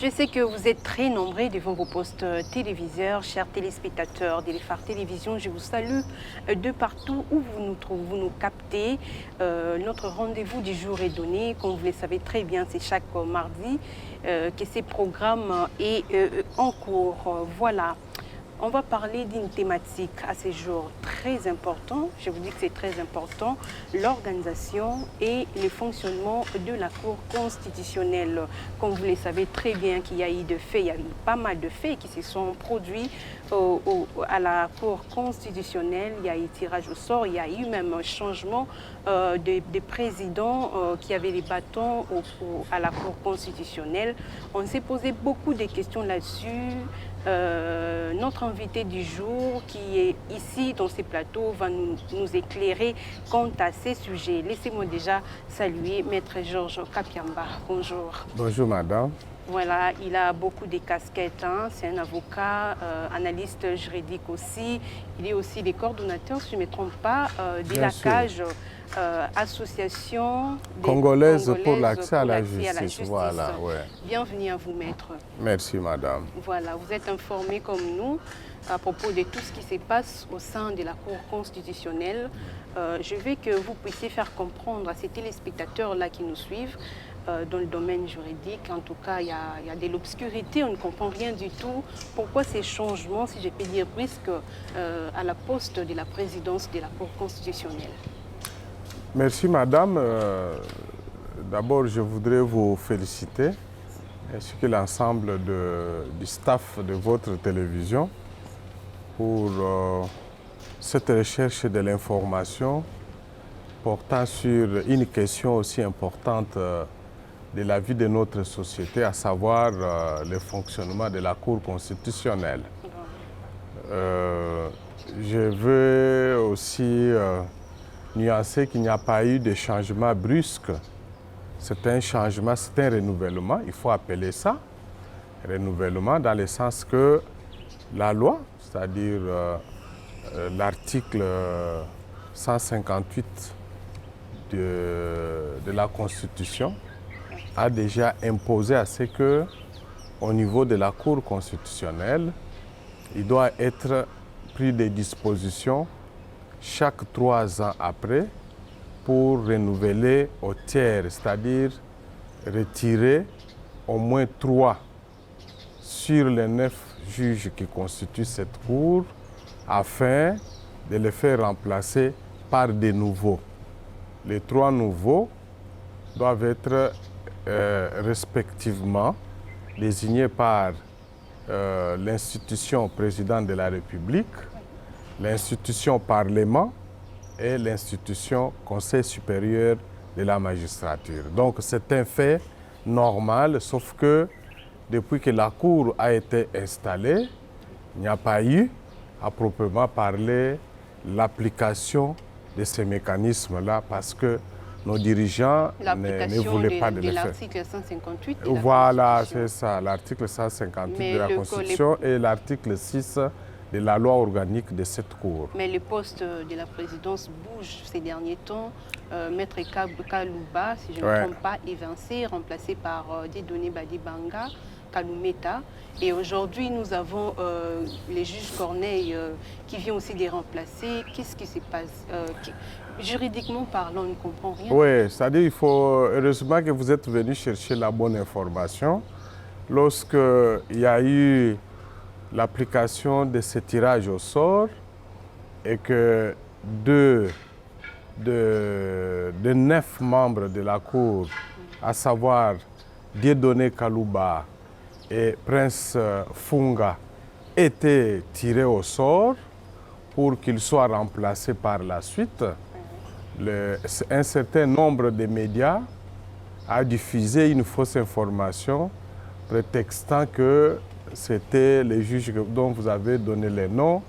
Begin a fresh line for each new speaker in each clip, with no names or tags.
Je sais que vous êtes très nombreux devant vos postes téléviseurs, chers téléspectateurs d'Elefar Télévision. Je vous salue de partout où vous nous trouvez, vous nous captez. Notre rendez-vous du jour est donné. Comme vous le savez très bien, c'est chaque mardi que ces programmes est en cours. Voilà. On va parler d'une thématique à ce jour très important. Je vous dis que c'est très important, l'organisation et le fonctionnement de la Cour constitutionnelle. Comme vous le savez très bien qu'il y a eu de faits, il y a eu pas mal de faits qui se sont produits à la Cour constitutionnelle. Il y a eu tirage au sort, il y a eu même un changement de président qui avait les bâtons à la Cour constitutionnelle. On s'est posé beaucoup de questions là-dessus. Notre invité du jour qui est ici dans ces plateaux va nous éclairer quant à ces sujets. Laissez-moi déjà saluer Maître Georges Kapiamba. Bonjour.
Bonjour madame.
Voilà, il a beaucoup de casquettes, hein. C'est un avocat, analyste juridique aussi. Il est aussi le coordonnateur, si je ne me trompe pas, de la CAGE, association
congolaise pour l'accès à la justice. Voilà, ouais.
Bienvenue à vous, maître.
Merci madame.
Voilà, vous êtes informé comme nous à propos de tout ce qui se passe au sein de la Cour constitutionnelle. Je veux que vous puissiez faire comprendre à ces téléspectateurs-là qui nous suivent dans le domaine juridique. En tout cas, il y a de l'obscurité, on ne comprend rien du tout. Pourquoi ces changements, si je peux dire brusques, à la poste de la présidence de la Cour constitutionnelle?
Merci madame. D'abord, je voudrais vous féliciter ainsi que l'ensemble du staff de votre télévision pour cette recherche de l'information portant sur une question aussi importante de la vie de notre société, à savoir le fonctionnement de la Cour constitutionnelle. Je veux aussi nuancer qu'il n'y a pas eu de changement brusque. C'est un changement, c'est un renouvellement, il faut appeler ça renouvellement dans le sens que la loi, c'est-à-dire l'article 158 de la Constitution, a déjà imposé à ce que, au niveau de la Cour constitutionnelle, il doit être pris des dispositions chaque 3 ans après pour renouveler au tiers, c'est-à-dire retirer au moins 3 sur les 9 juges qui constituent cette Cour afin de les faire remplacer par des nouveaux. Les 3 nouveaux doivent être respectivement désignés par l'institution président de la République, l'institution Parlement et l'institution Conseil supérieur de la magistrature. Donc c'est un fait normal, sauf que depuis que la Cour a été installée, il n'y a pas eu, à proprement parler, l'application de ces mécanismes-là parce que nos dirigeants ne voulaient pas de le faire.
L'article 158 de la
Voilà, c'est ça, l'article 158 de la Constitution et l'article 6 de la loi organique de cette Cour.
Mais le poste de la présidence bouge ces derniers temps. Maître Kalouba, si je ne me trompe pas, évincé, remplacé par Dieudonné Badibanga, Kaloumeta. Et aujourd'hui, nous avons les juges Corneille qui vient aussi les remplacer. Qu'est-ce qui se passe juridiquement parlant, on ne comprend rien.
Oui, c'est-à-dire qu'il faut, heureusement que vous êtes venu chercher la bonne information. Lorsqu'il y a eu l'application de ce tirage au sort et que deux de 9 membres de la Cour, à savoir Dieudonné Kalouba et Prince Funga, étaient tirés au sort pour qu'ils soient remplacés par la suite. Un certain nombre de médias a diffusé une fausse information prétextant que c'était les juges dont vous avez donné les noms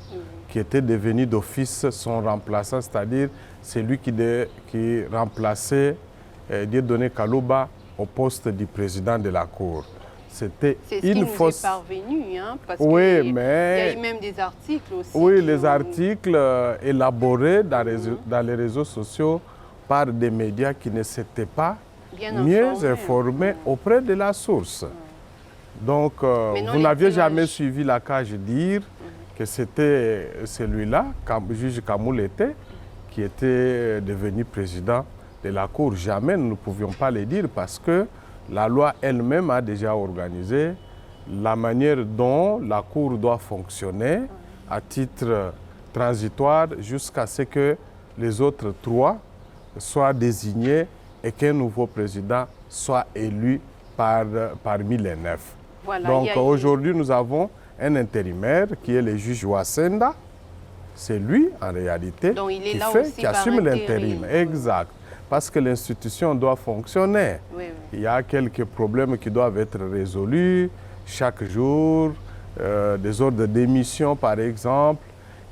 qui étaient devenus d'office son remplaçant, c'est-à-dire celui qui remplaçait Dieudonné Kalouba au poste du président de la Cour. C'était une fausse...
C'est ce qui nous est parvenu, hein, parce
oui,
qu'il
mais...
y a eu même des articles aussi.
Oui, les articles élaborés dans les réseaux sociaux par des médias qui ne s'étaient pas mieux informés auprès de la source. Donc,
Maintenant,
vous
les
n'aviez
tirages.
jamais suivi la cage dire que c'était celui-là, juge Kamoulete, qui était devenu président de la Cour. Jamais nous ne pouvions pas le dire parce que la loi elle-même a déjà organisé la manière dont la Cour doit fonctionner à titre transitoire jusqu'à ce que les autres trois soient désignés et qu'un nouveau président soit élu parmi les 9.
Voilà,
Donc
il y a eu-
aujourd'hui, nous avons un intérimaire qui est le juge Wasenda. C'est lui, en réalité,
Donc, il est là aussi
qui
par
assume
intérim.
l'intérim.
Oui.
Exact. Parce que l'institution doit fonctionner.
Oui, oui.
Il y a quelques problèmes qui doivent être résolus chaque jour, des ordres de démission, par exemple.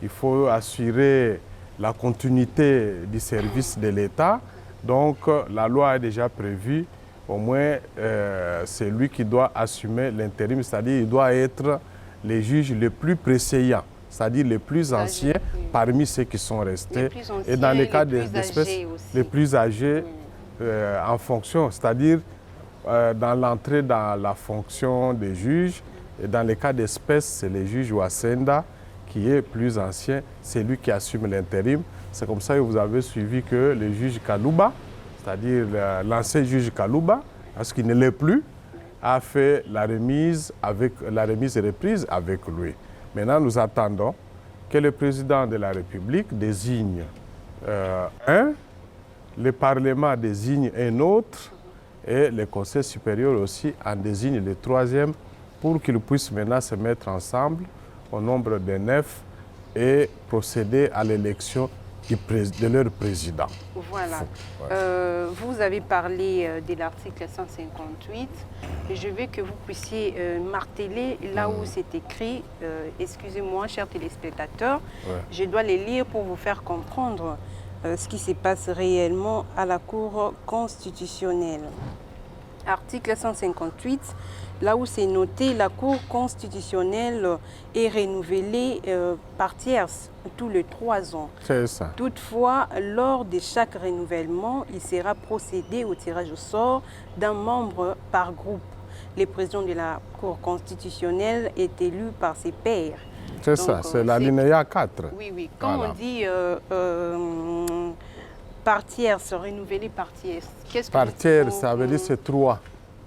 Il faut assurer la continuité du service de l'État. Donc, la loi a déjà prévu, au moins, c'est lui qui doit assumer l'intérim, c'est-à-dire il doit être le juge le plus préséant, c'est-à-dire le plus ancien
oui.
parmi ceux qui sont restés.
Les plus anciens,
Et dans les cas
les plus
d'espèces,
âgés aussi.
les plus âgés en fonction, c'est-à-dire dans l'entrée dans la fonction des juges. Et dans les cas d'espèces, c'est le juge Wasenda qui est plus ancien, c'est lui qui assume l'intérim. C'est comme ça que vous avez suivi que le juge Kalouba, c'est-à-dire l'ancien juge Kalouba, parce qu'il ne l'est plus, a fait la remise et reprise avec lui. Maintenant, nous attendons que le président de la République désigne un, le Parlement désigne un autre et le Conseil supérieur aussi en désigne le troisième pour qu'ils puissent maintenant se mettre ensemble au nombre de 9 et procéder à l'élection de leur président.
Voilà. Vous avez parlé de l'article 158. Je veux que vous puissiez marteler là où c'est écrit. Excusez-moi, chers téléspectateurs, je dois les lire pour vous faire comprendre ce qui se passe réellement à la Cour constitutionnelle. Article 158, là où c'est noté, la Cour constitutionnelle est renouvelée par tierce tous les 3 ans.
C'est ça.
Toutefois, lors de chaque renouvellement, il sera procédé au tirage au sort d'un membre par groupe. Le président de la Cour constitutionnelle est élu par ses pairs.
C'est ça, c'est l'alinéa 4.
Oui, oui. Quand
Voilà.
on dit par tierce, renouvelé par tierce, qu'est-ce que
Par tiers, ça veut dire c'est 3.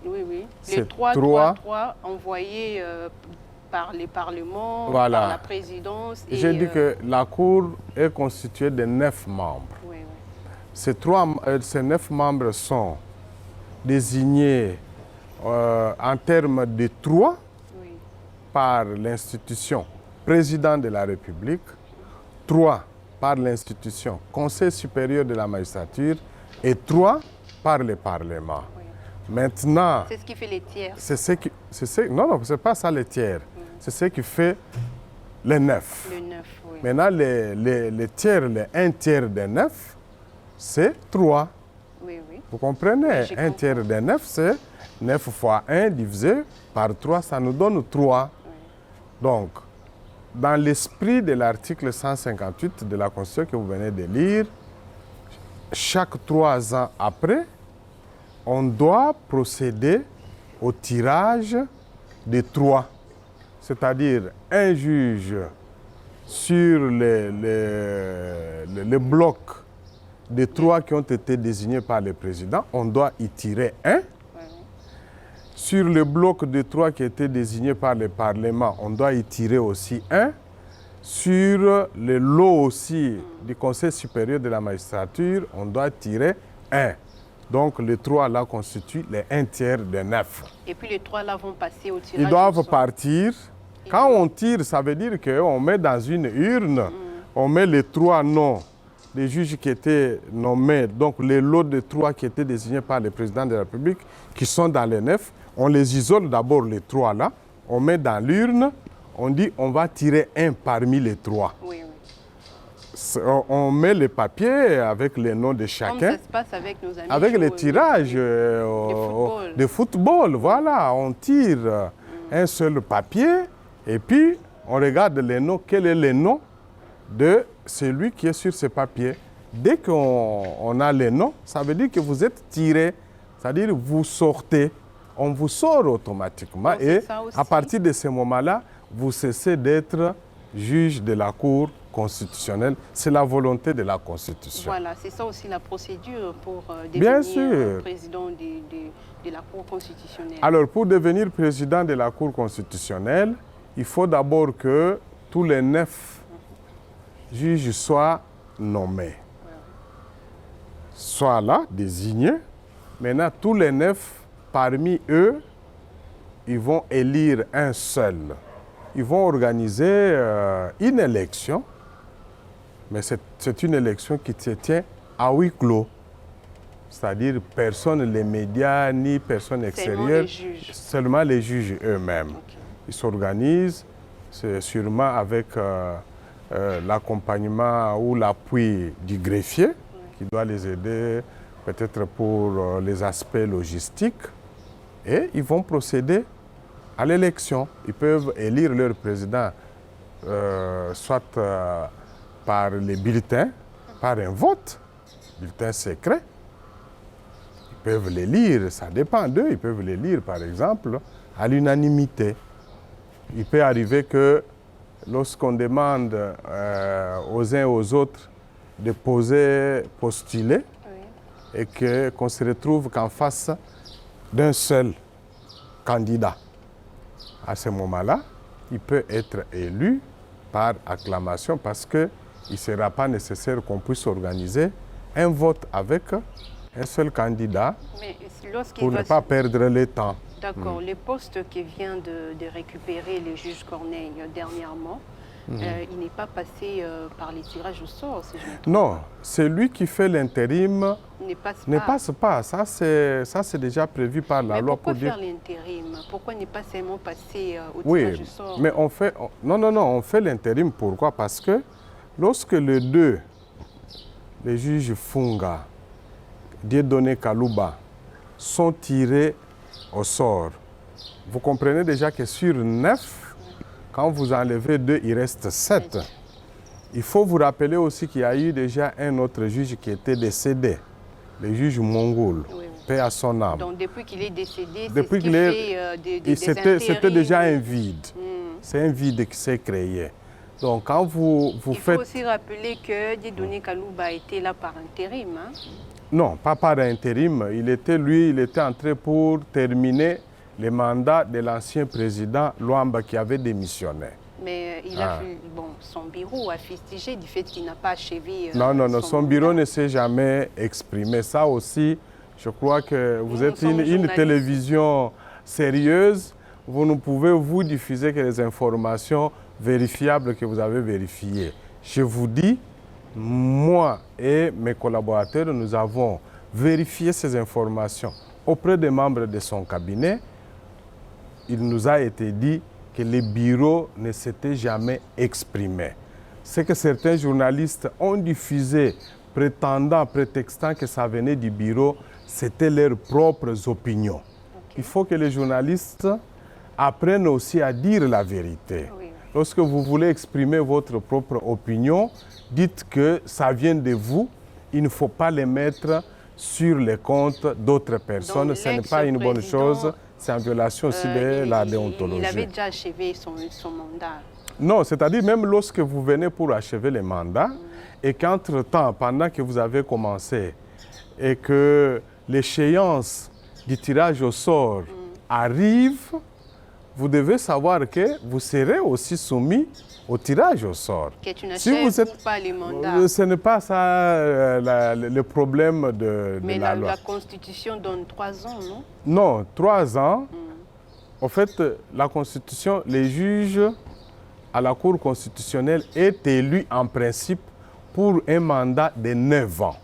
Oui, oui.
C'est
Les 3
trois.
envoyés par les parlements,
Voilà.
par la présidence.
J'ai dit que la Cour est constituée de 9 membres.
Oui, oui.
Ces 9 membres sont désignés en termes de 3
Oui.
par l'institution président de la République, 3 par l'institution Conseil supérieur de la magistrature et 3 par le Parlement.
Oui.
Maintenant,
C'est ce qui fait les tiers.
non, ce n'est pas ça les tiers. C'est ce qui fait les 9.
Le 9, oui.
Maintenant, les tiers, les 1 tiers des 9, c'est 3.
Oui, oui.
Vous comprenez?
Oui, je
1
comprends.
tiers des 9, c'est 9 fois 1 divisé par 3, ça nous donne 3. Donc, dans l'esprit de l'article 158 de la Constitution que vous venez de lire, chaque 3 ans après, on doit procéder au tirage de 3. C'est-à-dire un juge sur le bloc de 3 qui ont été désignés par le président, on doit y tirer 1. Sur le bloc de 3 qui a été désigné par le Parlement, on doit y tirer aussi 1. Sur le lot aussi du Conseil supérieur de la magistrature, on doit tirer 1. Donc les 3 là constituent les 1 tiers des 9.
Et puis les 3 là vont passer au tirage
Ils
au
doivent
sort.
partir. Quand on tire, ça veut dire qu'on met dans une urne, on met les 3 noms des juges qui étaient nommés, donc les lots de 3 qui étaient désignés par le président de la République, qui sont dans les 9. On les isole d'abord les 3 là, on met dans l'urne, on dit on va tirer 1 parmi les 3.
Oui, oui.
On met les papiers avec les noms de
Comme
chacun.
ça se passe avec nos amis.
Avec les
joueurs
tirages
football.
de football, voilà, on tire un seul papier et puis on regarde les noms, quel est le nom de celui qui est sur ce papier. Dès qu'on a les noms, ça veut dire que vous êtes tiré, c'est-à-dire vous sortez. on vous sort automatiquement.
Donc,
Et
ça aussi.
à partir de ce moment-là, vous cessez d'être juge de la Cour constitutionnelle. C'est la volonté de la Constitution.
Voilà, c'est ça aussi la procédure pour
Bien
devenir
sûr.
président de la Cour constitutionnelle.
Alors, pour devenir président de la Cour constitutionnelle, il faut d'abord que tous les 9 juges soient nommés. Soient là, désignés. Maintenant, tous les 9, parmi eux, ils vont élire un seul. Ils vont organiser une élection, mais c'est une élection qui se tient à huis clos. C'est-à-dire personne, les médias, ni personne extérieure, seulement les juges eux-mêmes.
Okay.
Ils s'organisent, c'est sûrement avec l'accompagnement ou l'appui du greffier, qui doit les aider peut-être pour les aspects logistiques. Et ils vont procéder à l'élection. Ils peuvent élire leur président soit par les bulletins, par un vote, bulletin secret. Ils peuvent l'élire, ça dépend d'eux, ils peuvent l'élire par exemple à l'unanimité. Il peut arriver que lorsqu'on demande aux uns et aux autres de postuler, et qu'on se retrouve qu'en face d'un seul candidat. À ce moment-là, il peut être élu par acclamation parce qu'il ne sera pas nécessaire qu'on puisse organiser un vote avec un seul candidat pour ne pas perdre le temps.
D'accord. Le poste qui vient de récupérer le juge Corneille dernièrement, il n'est pas passé par les tirages au sort, si je me trompe.
Non, celui qui fait l'intérim ne passe pas. Ça, c'est déjà prévu par la loi.
Pourquoi faire l'intérim? Pourquoi ne pas seulement passer au tirage au sort?
Mais on fait... on fait l'intérim. Pourquoi? Parce que lorsque les deux, les juges Funga, Dieudonné Kalouba, sont tirés au sort, vous comprenez déjà que sur 9, quand vous enlevez 2, il reste 7. Il faut vous rappeler aussi qu'il y a eu déjà un autre juge qui était décédé, le juge Mongol, paix à son âme.
Donc depuis qu'il est décédé,
c'était déjà un vide. C'est un vide qui s'est créé. Donc quand vous faites...
Il faut aussi rappeler que Dieudonné Kalouba était là par intérim. Hein?
Non, pas par intérim. Il était entré pour terminer le mandat de l'ancien président Luamba qui avait démissionné.
Mais il a vu, son bureau a fustigé du fait qu'il n'a pas achevé.
Non, son bureau ne s'est jamais exprimé. Ça aussi, je crois que vous êtes une télévision sérieuse. Vous ne pouvez vous diffuser que les informations vérifiables que vous avez vérifiées. Je vous dis, moi et mes collaborateurs, nous avons vérifié ces informations auprès des membres de son cabinet. Il nous a été dit que le bureau ne s'était jamais exprimé. Ce que certains journalistes ont diffusé, prétextant que ça venait du bureau, c'était leurs propres opinions. Okay. Il faut que les journalistes apprennent aussi à dire la vérité. Oui. Lorsque vous voulez exprimer votre propre opinion, dites que ça vient de vous. Il ne faut pas les mettre sur les comptes d'autres personnes. Donc, ce n'est pas une bonne chose. C'est en violation aussi de la déontologie.
Il avait déjà achevé son mandat.
Non, c'est-à-dire même lorsque vous venez pour achever le mandat et qu'entre-temps, pendant que vous avez commencé et que l'échéance du tirage au sort arrive, vous devez savoir que vous serez aussi soumis au tirage au sort.
Que tu n'achèves pas les mandats.
Ce n'est pas ça le problème de la loi.
Mais la Constitution donne 3 ans, non?
Non, 3 ans. En fait, la Constitution, les juges à la Cour constitutionnelle est élu en principe pour un mandat de 9 ans.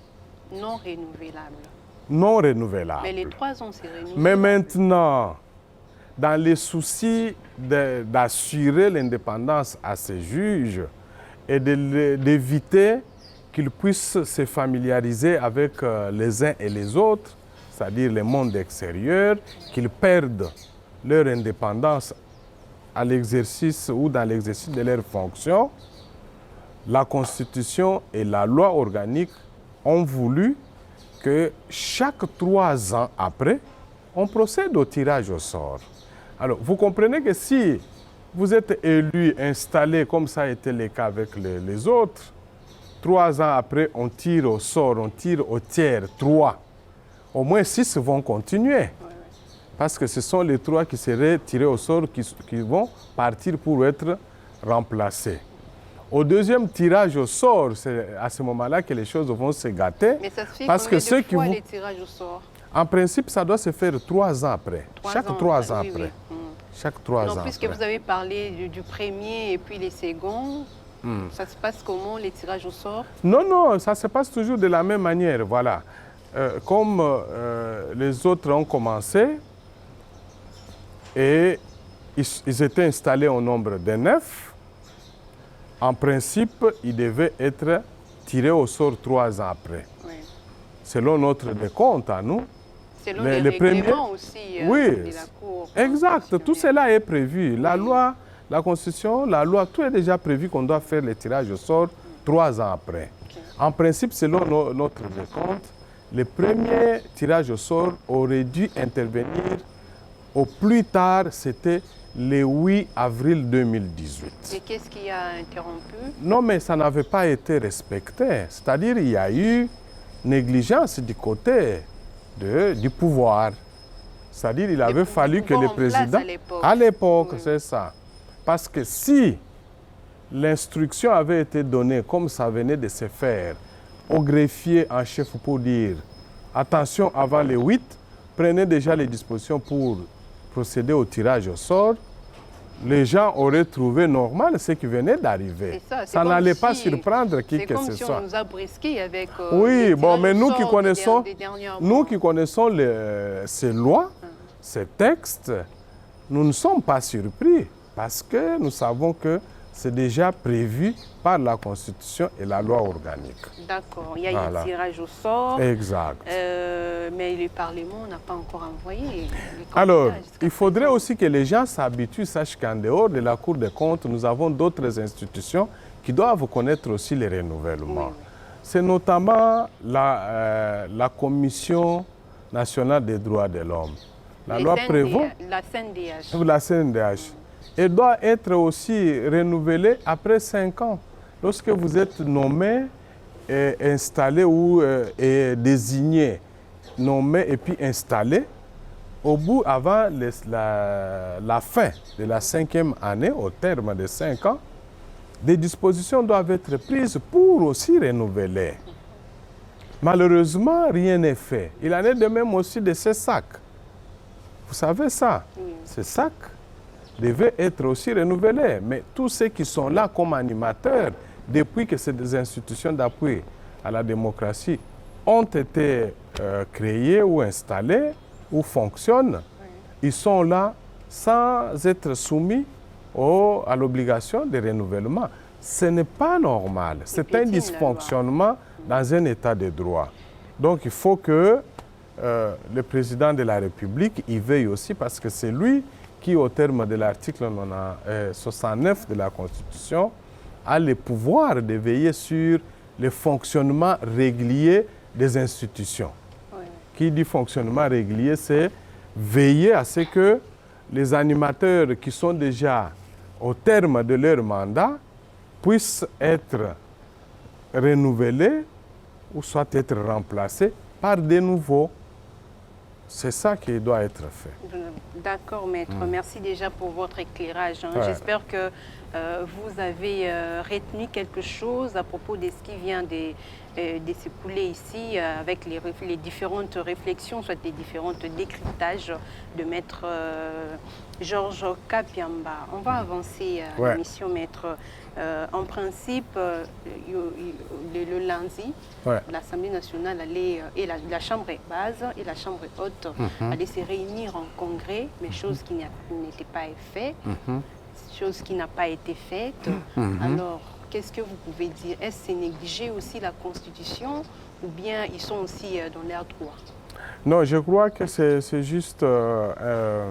Non renouvelable.
Non renouvelable.
Mais les 3 ans, c'est renouvelable.
Mais maintenant, dans les soucis d'assurer l'indépendance à ces juges et d'éviter qu'ils puissent se familiariser avec les uns et les autres, c'est-à-dire le monde extérieur, qu'ils perdent leur indépendance à l'exercice ou dans l'exercice de leurs fonctions, la Constitution et la loi organique ont voulu que chaque 3 ans après, on procède au tirage au sort. Alors, vous comprenez que si vous êtes élu, installé, comme ça a été le cas avec les autres, 3 ans après, on tire au sort, on tire au tiers, 3. Au moins 6 vont continuer. Parce que ce sont les 3 qui seraient tirés au sort qui vont partir pour être remplacés. Au deuxième tirage au sort, c'est à ce moment-là que les choses vont se gâter.
Mais ça se fait
parce que ceux qui
les tirages au sort?
En principe, ça doit se faire 3 ans après. Chaque 3 ans après.
Oui.
Chaque 3 ans
Puisque
après.
vous avez parlé du premier et puis les seconds, ça se passe comment, les tirages au sort?
Non, ça se passe toujours de la même manière, voilà. Comme les autres ont commencé, et ils étaient installés au nombre de 9, en principe, ils devaient être tirés au sort 3 ans après.
Oui.
Selon notre décompte à nous.
Selon les règlements aussi
oui,
de la Cour.
Exact, tout cela est prévu. La loi, la Constitution, la loi, tout est déjà prévu qu'on doit faire le tirage au sort 3 ans après. Okay. En principe, selon notre décompte, le premier tirage au sort aurait dû intervenir au plus tard, c'était le 8 avril 2018.
Et qu'est-ce qui a interrompu?
Non, mais ça n'avait pas été respecté. C'est-à-dire qu'il y a eu négligence du côté du pouvoir. C'est-à-dire qu'il avait fallu que le président... À l'époque, oui. C'est ça. Parce que si l'instruction avait été donnée comme ça venait de se faire au greffier en chef pour dire attention avant les 8, prenez déjà les dispositions pour procéder au tirage au sort, les gens auraient trouvé normal ce qui venait d'arriver. Ça n'allait pas surprendre qui que ce soit.
C'est comme si on nous a brisqués avec
oui, bon, mais nous qui connaissons, ces lois, ces textes, nous ne sommes pas surpris parce que nous savons que c'est déjà prévu par la Constitution et la loi organique.
D'accord, il y a eu un tirage au sort.
Exact.
Mais le Parlement n'a pas encore envoyé.
Alors, il faudrait aussi que les gens s'habituent, sachent qu'en dehors de la Cour des comptes, nous avons d'autres institutions qui doivent connaître aussi les renouvellements. Oui. C'est notamment la Commission nationale des droits de l'homme. La loi prévoit...
La CNDH.
La CNDH. Elle doit être aussi renouvelée après 5 ans. Lorsque vous êtes nommé, installé ou désigné, nommé et puis installé, au bout, avant la fin de la 5e année, au terme de 5 ans, des dispositions doivent être prises pour aussi renouveler. Malheureusement, rien n'est fait. Il en est de même aussi de ces sacs. Vous savez ça, ces sacs devaient être aussi renouvelés. Mais tous ceux qui sont là comme animateurs, depuis que ces institutions d'appui à la démocratie ont été créées ou installées ou fonctionnent, ils sont là sans être soumis à l'obligation de renouvellement. Ce n'est pas normal. C'est un dysfonctionnement dans un état de droit. Donc il faut que le président de la République y veille aussi parce que c'est lui qui, au terme de l'article 69 de la Constitution, a le pouvoir de veiller sur le fonctionnement régulier des institutions. Oui. Qui dit fonctionnement régulier, c'est veiller à ce que les animateurs qui sont déjà au terme de leur mandat puissent être renouvelés ou soit être remplacés par des nouveaux. C'est ça qui doit être fait.
D'accord, maître. Merci déjà pour votre éclairage. Ouais. J'espère que vous avez retenu quelque chose à propos de ce qui vient de s'écouler ici avec les différentes réflexions, soit les différents décryptages de maître Georges Kapiamba. On va avancer à l'émission, maître. En principe, le lundi, l'Assemblée nationale allait, et la Chambre basse et la Chambre haute allaient se réunir en congrès, mais chose qui n'était pas faite, chose qui n'a pas été faite. Alors, qu'est-ce que vous pouvez dire? Est-ce que c'est négliger aussi la Constitution ou bien ils sont aussi dans leur droit?
Non, je crois que c'est juste un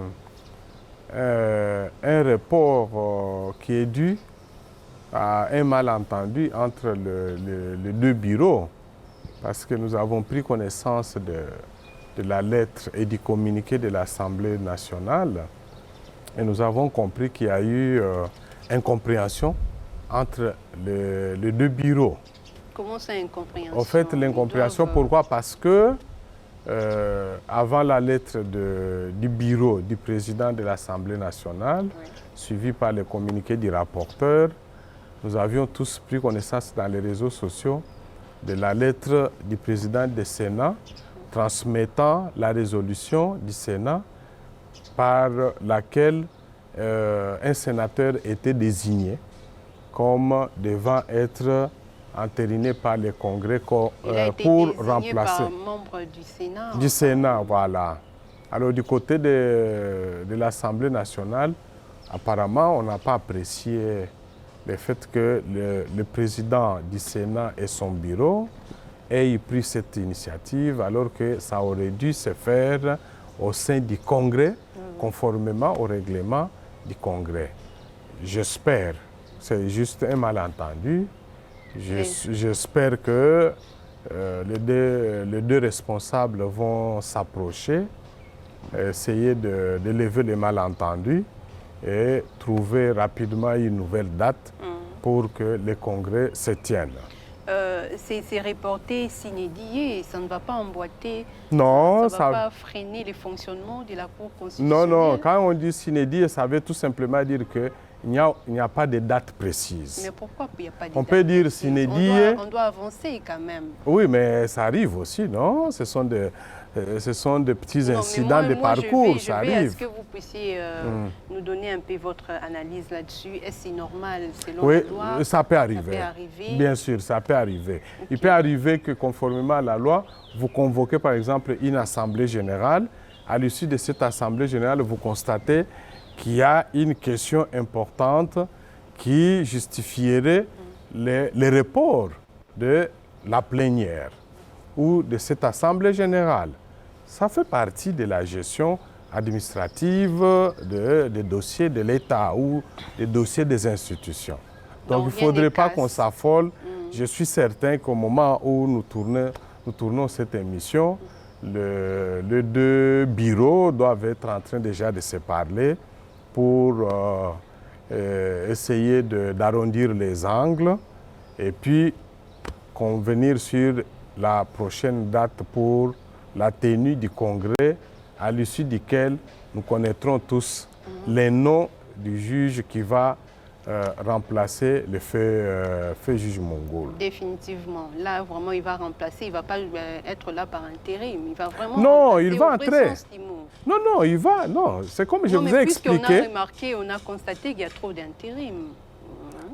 report qui est dû à un malentendu entre les deux bureaux, parce que nous avons pris connaissance de la lettre et du communiqué de l'Assemblée nationale. Et nous avons compris qu'il y a eu incompréhension entre les deux bureaux.
Comment ça, incompréhension?
En fait, l'incompréhension, pourquoi? Parce que avant la lettre du bureau du président de l'Assemblée nationale, oui, suivie par le communiqué du rapporteur, nous avions tous pris connaissance dans les réseaux sociaux de la lettre du président du Sénat transmettant la résolution du Sénat par laquelle un sénateur était désigné comme devant être entériné par le Congrès pour remplacer.
Par membre du Sénat.
Du Sénat, voilà. Alors du côté de l'Assemblée nationale, apparemment, on n'a pas apprécié le fait que le président du Sénat et son bureau aient pris cette initiative alors que ça aurait dû se faire au sein du Congrès, conformément au règlement du Congrès. J'espère, c'est juste un malentendu, j'espère que les deux responsables vont s'approcher, essayer de lever les malentendus et trouver rapidement une nouvelle date pour que le Congrès se tienne.
C'est reporté sine die, ça ne va pas emboîter,
non,
ça ne va pas freiner le fonctionnement de la Cour
Non,
constitutionnelle.
non, quand on dit sine die, ça veut tout simplement dire qu'il n'y a pas de date précise.
Mais pourquoi il n'y a pas de date
On peut dire
précise?
sine die.
On doit avancer quand même.
Oui, mais ça arrive aussi, non? Ce sont des petits incidents de parcours, ça arrive.
Est-ce que vous puissiez nous donner un peu votre analyse là-dessus? Est-ce que c'est normal selon
la
loi?
Oui, ça peut arriver. Bien sûr, ça peut arriver. Okay. Il peut arriver que conformément à la loi, vous convoquez par exemple une assemblée générale. À l'issue de cette assemblée générale, vous constatez qu'il y a une question importante qui justifierait le report de la plénière ou de cette assemblée générale. Ça fait partie de la gestion administrative des dossiers de l'État ou des dossiers des institutions. Donc il ne faudrait pas qu'on s'affole. Je suis certain qu'au moment où nous tournons cette émission, les deux bureaux doivent être en train déjà de se parler pour essayer d'arrondir les angles et puis convenir sur la prochaine date pour la tenue du congrès à l'issue duquel nous connaîtrons tous les noms du juge qui va remplacer le feu juge mongol.
Définitivement. Là, vraiment, il va remplacer. Il ne va pas être là par intérim. Il va vraiment
non, il va entrer. Non, non, il va. Non, c'est comme je vous ai expliqué.
On a remarqué, on a constaté qu'il y a trop d'intérim.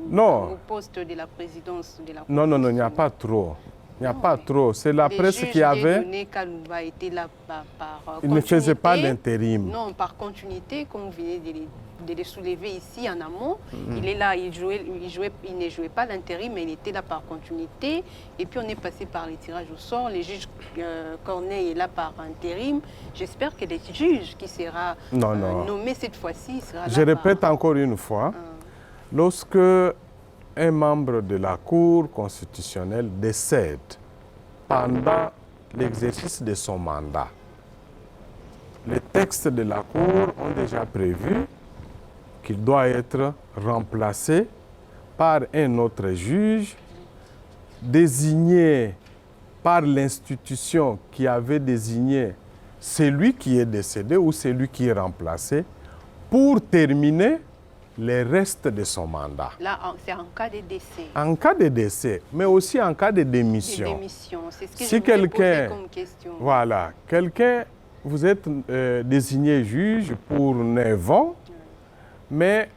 Non.
Au poste de la présidence de la Cour.
Non, non, non, il n'y a pas trop. Il n'y a pas trop. C'est la presse qui avait...
Kalouba était là par
il ne faisait pas l'intérim.
Non, par continuité, comme vous venez de le soulever ici en amont. Il est là, il ne jouait pas l'intérim, mais il était là par continuité. Et puis on est passé par les tirages au sort. Le juge Corneille est là par intérim. J'espère que le juge qui sera nommé cette fois-ci sera là.
Je répète encore une fois, lorsque un membre de la Cour constitutionnelle décède pendant l'exercice de son mandat, les textes de la Cour ont déjà prévu qu'il doit être remplacé par un autre juge désigné par l'institution qui avait désigné celui qui est décédé ou celui qui est remplacé pour terminer les restes de son mandat.
Là, c'est en cas de décès.
En cas de décès, mais aussi en cas de démission.
C'est ce que
si
je vous ai posé comme question.
Voilà, quelqu'un, vous êtes désigné juge pour 9 ans, mais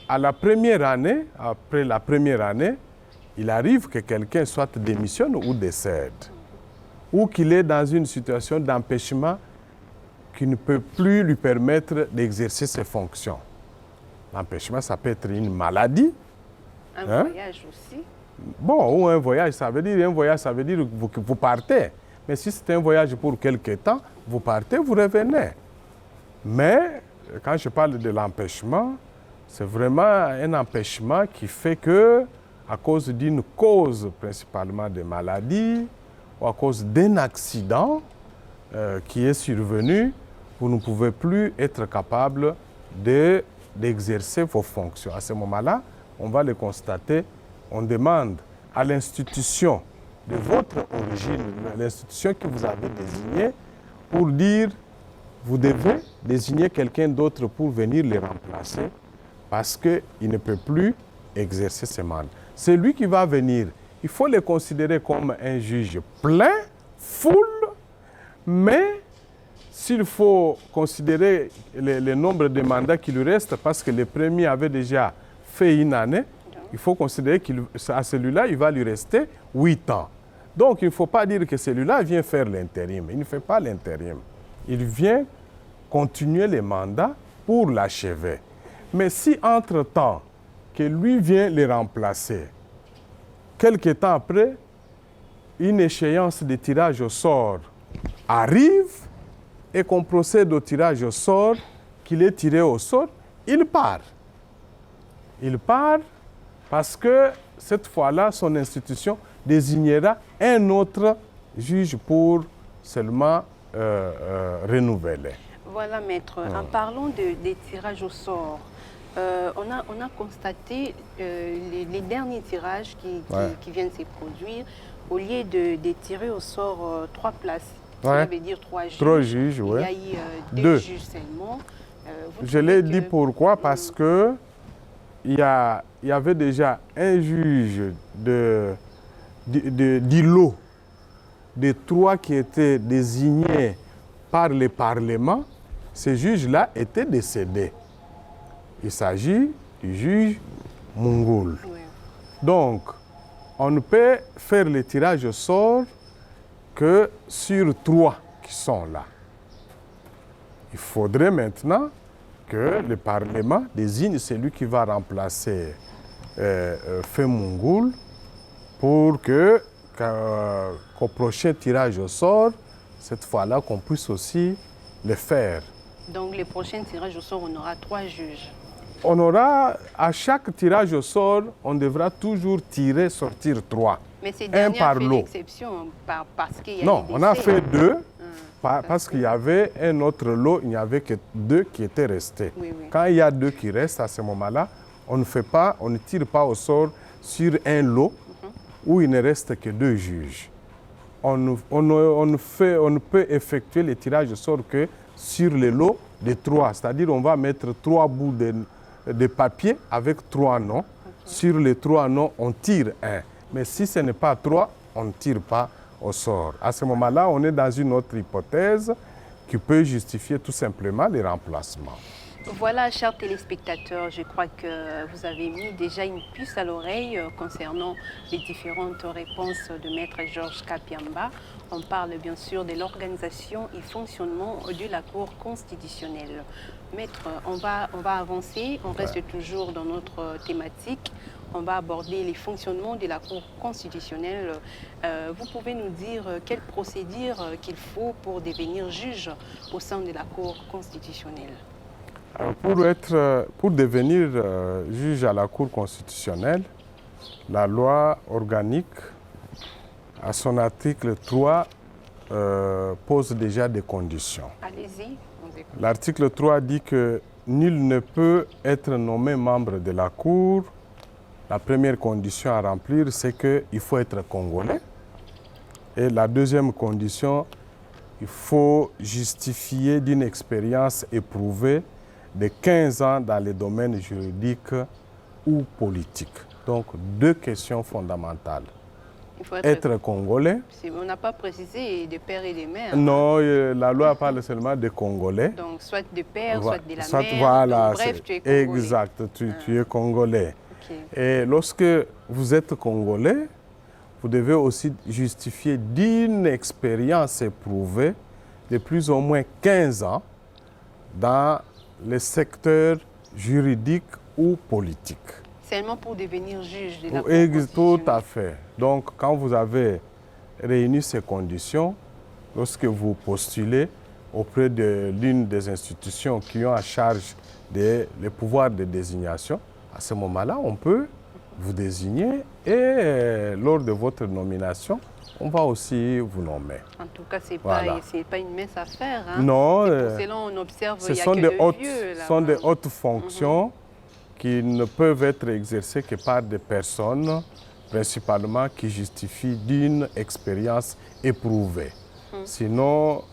à la première année, après la première année, il arrive que quelqu'un soit démissionne ou décède, ou qu'il est dans une situation d'empêchement qui ne peut plus lui permettre d'exercer ses fonctions. L'empêchement, ça peut être une maladie.
Un voyage aussi.
Bon, ou un voyage, ça veut dire que vous partez. Mais si c'est un voyage pour quelque temps, vous partez, vous revenez. Mais quand je parle de l'empêchement, c'est vraiment un empêchement qui fait que, à cause d'une cause principalement de maladie, ou à cause d'un accident, qui est survenue, vous ne pouvez plus être capable d'exercer vos fonctions. À ce moment-là, on va le constater, on demande à l'institution de votre origine, l'institution que vous avez désignée, pour dire, vous devez désigner quelqu'un d'autre pour venir les remplacer parce qu'il ne peut plus exercer ses mandats. C'est lui qui va venir. Il faut le considérer comme un juge plein, full, mais s'il faut considérer le nombre de mandats qui lui restent, parce que le premier avait déjà fait une année, il faut considérer qu'à celui-là, il va lui rester 8 ans. Donc, il ne faut pas dire que celui-là vient faire l'intérim. Il ne fait pas l'intérim. Il vient continuer les mandats pour l'achever. Mais si, entre-temps, que lui vient les remplacer, quelque temps après, une échéance de tirage au sort arrive et qu'on procède au tirage au sort, qu'il est tiré au sort, il part. Il part parce que cette fois-là, son institution désignera un autre juge pour seulement renouveler.
Voilà, maître. En parlant des tirages au sort, on a constaté les derniers tirages qui viennent de se produire, au lieu de tirer au sort 3 places, ça veut dire 3 juges.
3 juges, oui.
Il y a eu 2 juges seulement.
Je l'ai dit pourquoi? Parce que il y avait déjà un juge d'îlot de 3 qui étaient désignés par le Parlement. Ce juge-là était décédé. Il s'agit du juge Mungoul.
Oui.
Donc, on ne peut faire le tirage au sort que sur 3 qui sont là. Il faudrait maintenant que le Parlement désigne celui qui va remplacer Feu Mungoul pour qu'au prochain tirage au sort, cette fois-là, qu'on puisse aussi le faire.
Donc, le prochain tirage au sort, on aura 3 juges.
On aura, à chaque tirage au sort, on devra toujours tirer, sortir 3.
Mais ces derniers
par
ont fait
lot.
l'exception parce qu'il y a
Non,
des
on a
décès.
fait 2 parce qu'il y avait un autre lot, il n'y avait que 2 qui étaient restés.
Oui, oui.
Quand il y a 2 qui restent à ce moment-là, on ne tire pas au sort sur un lot où il ne reste que 2 juges. On ne peut effectuer le tirage au sort que sur le lot de 3. C'est-à-dire on va mettre 3 bouts de papier avec 3 noms. Okay. Sur les 3 noms, on tire un. Mais si ce n'est pas 3, on ne tire pas au sort. À ce moment-là, on est dans une autre hypothèse qui peut justifier tout simplement les remplacements.
Voilà, chers téléspectateurs, je crois que vous avez mis déjà une puce à l'oreille concernant les différentes réponses de Maître Georges Kapiamba. On parle bien sûr de l'organisation et fonctionnement de la Cour constitutionnelle. Maître, on va avancer, on reste toujours dans notre thématique. On va aborder les fonctionnements de la Cour constitutionnelle. Vous pouvez nous dire quelle procédure qu'il faut pour devenir juge au sein de la Cour constitutionnelle?
Alors pour devenir juge à la Cour constitutionnelle, la loi organique, à son article 3, pose déjà des conditions.
Allez-y, on écoute.
L'article 3 dit que nul ne peut être nommé membre de la Cour. La première condition à remplir, c'est qu'il faut être congolais. Et la deuxième condition, il faut justifier d'une expérience éprouvée de 15 ans dans les domaines juridiques ou politiques. Donc, 2 questions fondamentales.
Il faut
être congolais.
On n'a pas précisé de père et de mère.
Non, la loi parle seulement de congolais.
Donc, soit de père, soit de la
soit,
mère.
Voilà,
donc, bref, tu es congolais.
Exact, tu es congolais.
Okay.
Et lorsque vous êtes congolais, vous devez aussi justifier d'une expérience éprouvée de plus ou moins 15 ans dans les secteurs juridiques ou politiques.
Seulement pour devenir juge de la Cour
Tout à fait. Donc, quand vous avez réuni ces conditions, lorsque vous postulez auprès de l'une des institutions qui ont à charge les pouvoirs de désignation, à ce moment-là, on peut vous désigner et lors de votre nomination, on va aussi vous nommer.
En tout cas, ce n'est
Voilà.
pas une mince affaire. Hein.
Non,
Et pour cela, on observe
ce
qu'il y a
sont
que
des
de
hautes,
vieux.
sont des hautes fonctions qui ne peuvent être exercées que par des personnes, principalement qui justifient d'une expérience éprouvée. Sinon,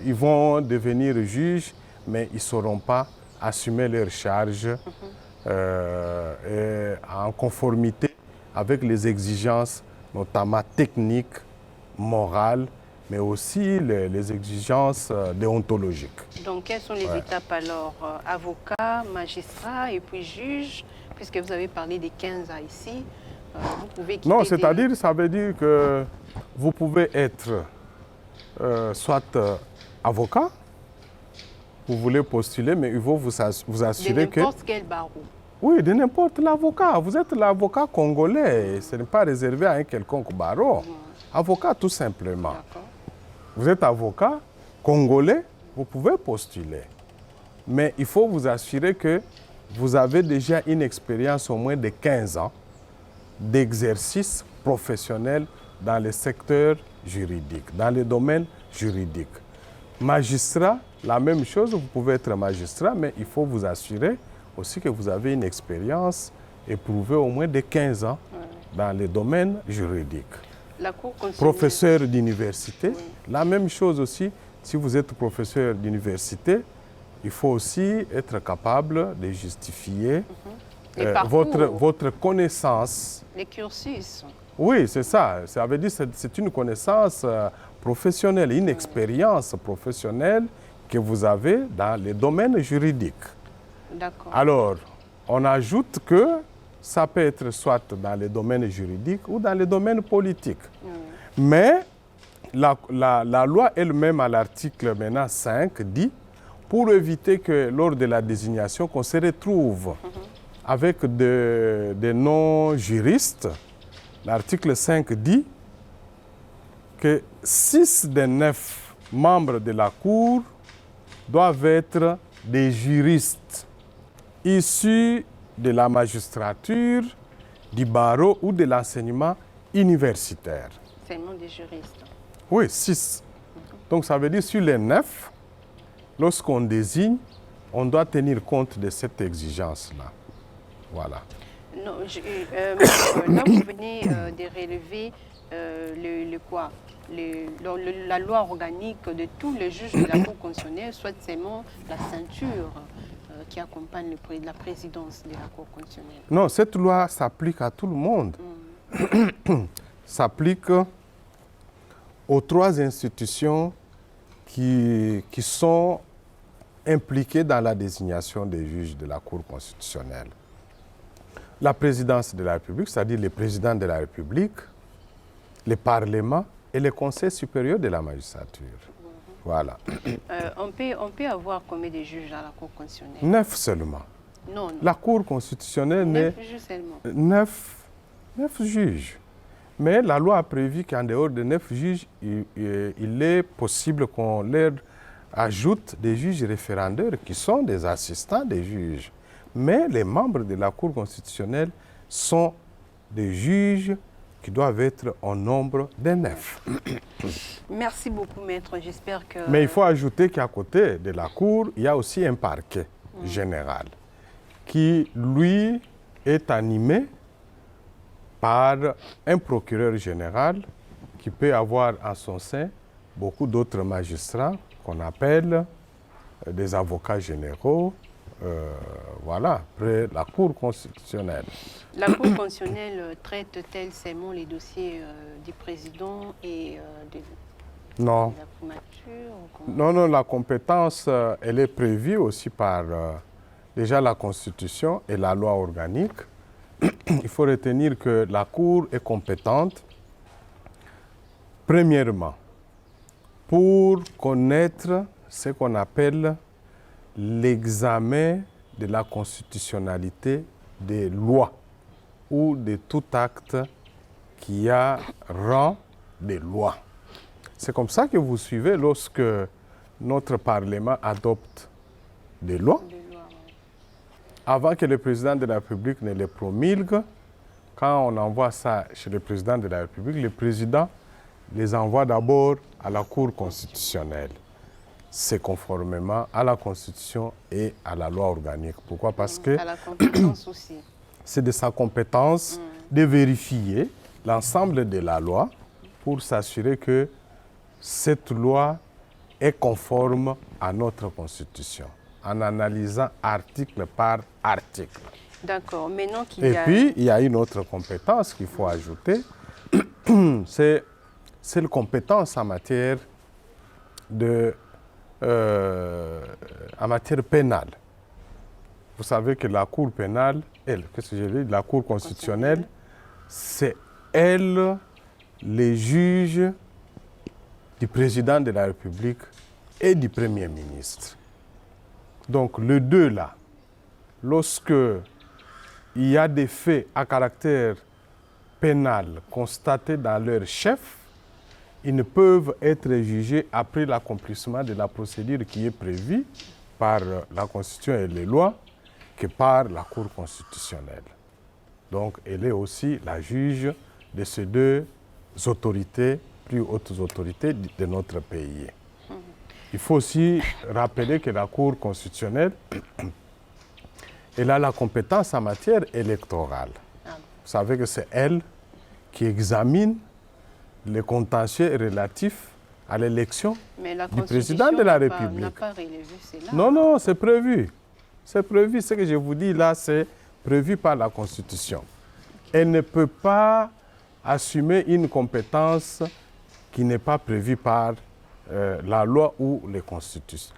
ils vont devenir juges, mais ils ne sauront pas assumer leurs charges en conformité avec les exigences, notamment techniques, morales, mais aussi les exigences déontologiques.
Donc, quelles sont les étapes alors? Avocat, magistrat et puis juge, puisque vous avez parlé des 15 ans ici, vous pouvez quitter...
Non, c'est-à-dire, ça veut dire que vous pouvez être soit avocat, vous voulez postuler, mais il faut vous assurer que...
De n'importe quel barreau.
Oui, de n'importe l'avocat. Vous êtes l'avocat congolais. Ce n'est pas réservé à un quelconque barreau. Avocat, tout simplement.
D'accord.
Vous êtes avocat congolais, vous pouvez postuler. Mais il faut vous assurer que vous avez déjà une expérience au moins de 15 ans d'exercice professionnel dans le secteur juridique, dans le domaine juridique. Magistrat, la même chose, vous pouvez être magistrat, mais il faut vous assurer aussi que vous avez une expérience éprouvée au moins de 15 ans dans le domaine juridique.
La Cour constitutionnelle...
Professeur d'université, la même chose aussi, si vous êtes professeur d'université, il faut aussi être capable de justifier votre connaissance.
Les cursus.
Oui, c'est ça. Ça veut dire que c'est une connaissance professionnelle, une expérience professionnelle que vous avez dans les domaines juridiques.
D'accord.
Alors, on ajoute que ça peut être soit dans les domaines juridiques ou dans les domaines politiques. Mais la loi elle-même, à l'article maintenant 5, dit, pour éviter que lors de la désignation, qu'on se retrouve avec des non-juristes, l'article 5 dit que 6 des 9 membres de la Cour doivent être des juristes issus de la magistrature, du barreau ou de l'enseignement universitaire.
Seulement des juristes.
Oui, 6. Donc ça veut dire sur les 9, lorsqu'on désigne, on doit tenir compte de cette exigence-là. Voilà.
Non, là, vous venez de relever la loi organique de tous les juges de la Cour constitutionnelle, soit seulement la ceinture qui accompagne la présidence de la Cour constitutionnelle.
Non, cette loi s'applique à tout le monde. S'applique aux 3 institutions qui sont impliquées dans la désignation des juges de la Cour constitutionnelle. La présidence de la République, c'est-à-dire le président de la République, le Parlement et le Conseil supérieur de la magistrature. Voilà.
On peut avoir combien de juges à la Cour constitutionnelle?
9 seulement.
Non, non.
La Cour constitutionnelle
9 juges seulement.
9 juges. Mais la loi a prévu qu'en dehors de 9 juges, il est possible qu'on leur ajoute des juges référendaires qui sont des assistants des juges. Mais les membres de la Cour constitutionnelle sont des juges qui doivent être au nombre de 9.
Merci beaucoup, maître. J'espère que...
Mais il faut ajouter qu'à côté de la Cour, il y a aussi un parquet général qui, lui, est animé par un procureur général qui peut avoir en son sein beaucoup d'autres magistrats qu'on appelle des avocats généraux, voilà, près de la Cour constitutionnelle.
La Cour constitutionnelle traite-t-elle seulement les dossiers du président et de
Non.
la primature?
Non, la compétence, elle est prévue aussi par déjà la Constitution et la loi organique. Il faut retenir que la Cour est compétente, premièrement, pour connaître ce qu'on appelle l'examen de la constitutionnalité des lois ou de tout acte qui a rang de loi. C'est comme ça que vous suivez lorsque notre Parlement adopte des lois. Avant que le président de la République ne les promulgue, quand on envoie ça chez le président de la République, le président les envoie d'abord à la Cour constitutionnelle. C'est conformément à la Constitution et à la loi organique. Pourquoi? Parce que
À la compétence aussi.
c'est de sa compétence de vérifier l'ensemble de la loi pour s'assurer que cette loi est conforme à notre Constitution, en analysant article par article.
D'accord. Maintenant qu'il
Et
y a...
puis, il y a une autre compétence qu'il faut ajouter, c'est la compétence en matière en matière pénale. Vous savez que la Cour pénale, qu'est-ce que j'ai dit, la Cour constitutionnelle, c'est elle, les juges du président de la République et du Premier ministre. Donc, les deux là, lorsque il y a des faits à caractère pénal constatés dans leur chef, ils ne peuvent être jugés après l'accomplissement de la procédure qui est prévue par la Constitution et les lois que par la Cour constitutionnelle. Donc, elle est aussi la juge de ces deux autorités, plus hautes autorités de notre pays. Il faut aussi rappeler que la Cour constitutionnelle, elle a la compétence en matière électorale. Vous savez que c'est elle qui examine les contentieux relatifs à l'élection du président de la République.
n'a pas relevé cela.
Non, non, c'est prévu. C'est prévu. Ce que je vous dis là, c'est prévu par la Constitution. Elle ne peut pas assumer une compétence qui n'est pas prévue par la loi ou la Constitution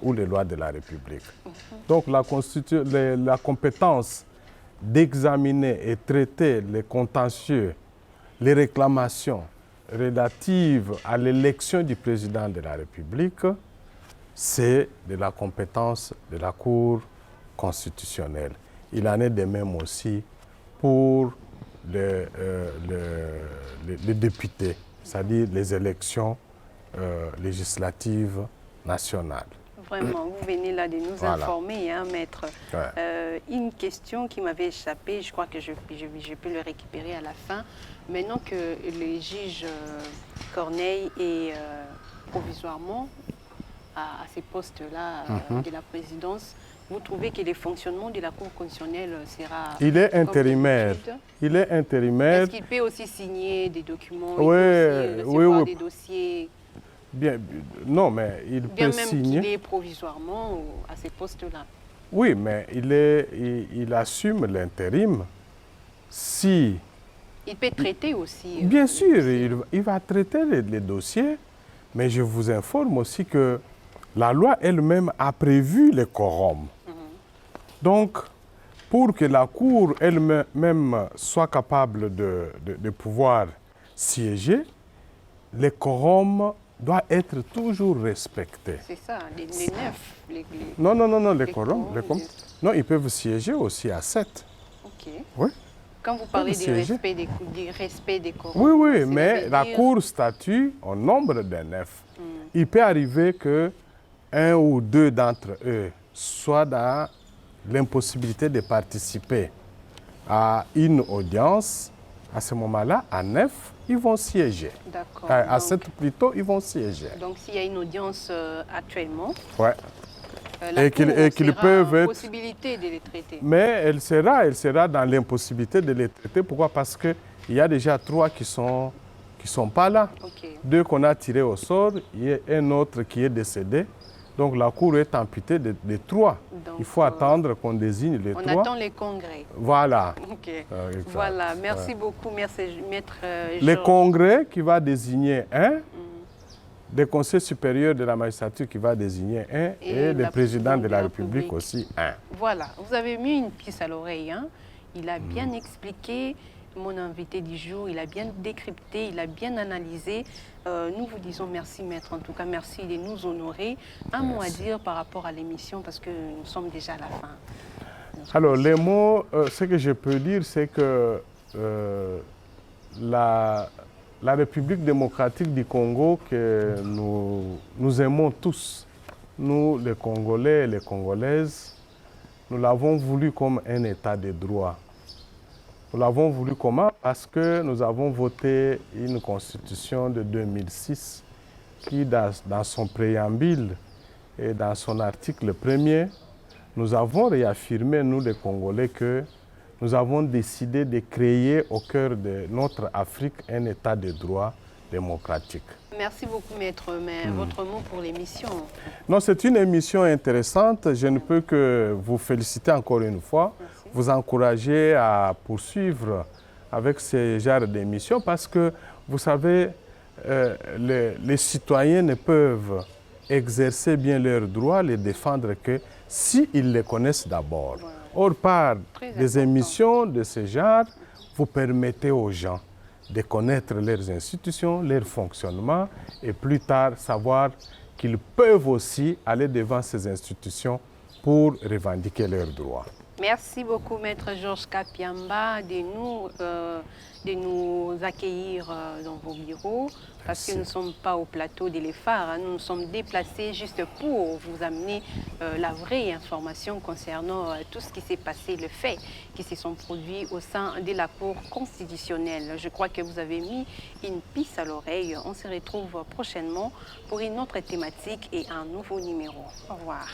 ou les lois de la République. Donc la compétence d'examiner et traiter les contentieux, les réclamations relatives à l'élection du président de la République, c'est de la compétence de la Cour constitutionnelle. Il en est de même aussi pour les députés, c'est-à-dire les élections législatives nationales.
Vraiment, vous venez là de nous informer, hein, maître.
Ouais.
Une question qui m'avait échappé, je crois que je peux le récupérer à la fin. Maintenant que le juge Corneille est provisoirement à ces postes-là de la présidence, vous trouvez que le fonctionnement de la Cour constitutionnelle sera...
Il est intérimaire. Il est intérimaire.
Est-ce qu'il peut aussi signer des documents,
Oui,
recevoir des dossiers?
Bien, non, mais il peut signer.
Bien même qu'il est provisoirement à ces postes-là.
Oui, mais il assume l'intérim si...
Il peut traiter aussi.
Bien sûr, il va traiter les dossiers, mais je vous informe aussi que la loi elle-même a prévu les quorums. Donc, pour que la Cour elle-même soit capable de pouvoir siéger, les quorums doivent être toujours respectés.
C'est ça, les 9.
Non, les quorums. Non, ils peuvent siéger aussi à 7.
OK.
Oui.
Quand vous parlez du respect des quorums...
Oui, mais la Cour statue au nombre de 9. Il peut arriver que un ou deux d'entre eux soient dans l'impossibilité de participer à une audience. À ce moment-là, à 9, ils vont siéger.
D'accord.
À 7 plutôt, ils vont siéger.
Donc, s'il y a une audience actuellement,
ouais.
La Cour
qu'ils peuvent être...
possibilité de les traiter.
Mais elle sera dans l'impossibilité de les traiter. Pourquoi? Parce qu'il y a déjà 3 qui sont pas là.
Okay.
2 qu'on a tirés au sort, il y a un autre qui est décédé. Donc la Cour est amputée de 3. Donc, il faut attendre qu'on désigne les 3.
On attend les congrès.
Voilà.
Okay. Voilà, merci beaucoup, merci, maître.
Le congrès qui va désigner un, le Conseil supérieur de la magistrature qui va désigner un, et le président de la République aussi un.
Voilà, vous avez mis une puce à l'oreille. Hein? Il a bien expliqué, mon invité du jour, il a bien décrypté, il a bien analysé. Nous vous disons merci, maître. En tout cas, merci de nous honorer. Un mot à dire par rapport à l'émission, parce que nous sommes déjà à la fin.
Alors, les mots, ce que je peux dire, c'est que la République démocratique du Congo, que nous aimons tous, nous les Congolais et les Congolaises, nous l'avons voulu comme un état de droit. Nous l'avons voulu comment? Parce que nous avons voté une constitution de 2006 qui, dans son préambule et dans son article premier, nous avons réaffirmé, nous les Congolais, que nous avons décidé de créer au cœur de notre Afrique un état de droit démocratique.
Merci beaucoup, Maître. Mais votre mot pour l'émission?
Non, c'est une émission intéressante. Je ne peux que vous féliciter encore une fois, vous encourager à poursuivre avec ce genre d'émission parce que, vous savez, les citoyens ne peuvent exercer bien leurs droits, les défendre que s'ils les connaissent d'abord.
Voilà.
Or, par
Très
des
important.
émissions de ce genre, vous permettez aux gens de connaître leurs institutions, leur fonctionnement et plus tard savoir qu'ils peuvent aussi aller devant ces institutions pour revendiquer leurs droits.
Merci beaucoup, Maître Georges Kapiamba, de nous accueillir dans vos bureaux, parce que nous ne sommes pas au plateau de l'EFAR, nous nous sommes déplacés juste pour vous amener la vraie information concernant tout ce qui s'est passé, les faits qui se sont produits au sein de la Cour constitutionnelle. Je crois que vous avez mis une piste à l'oreille. On se retrouve prochainement pour une autre thématique et un nouveau numéro. Au revoir.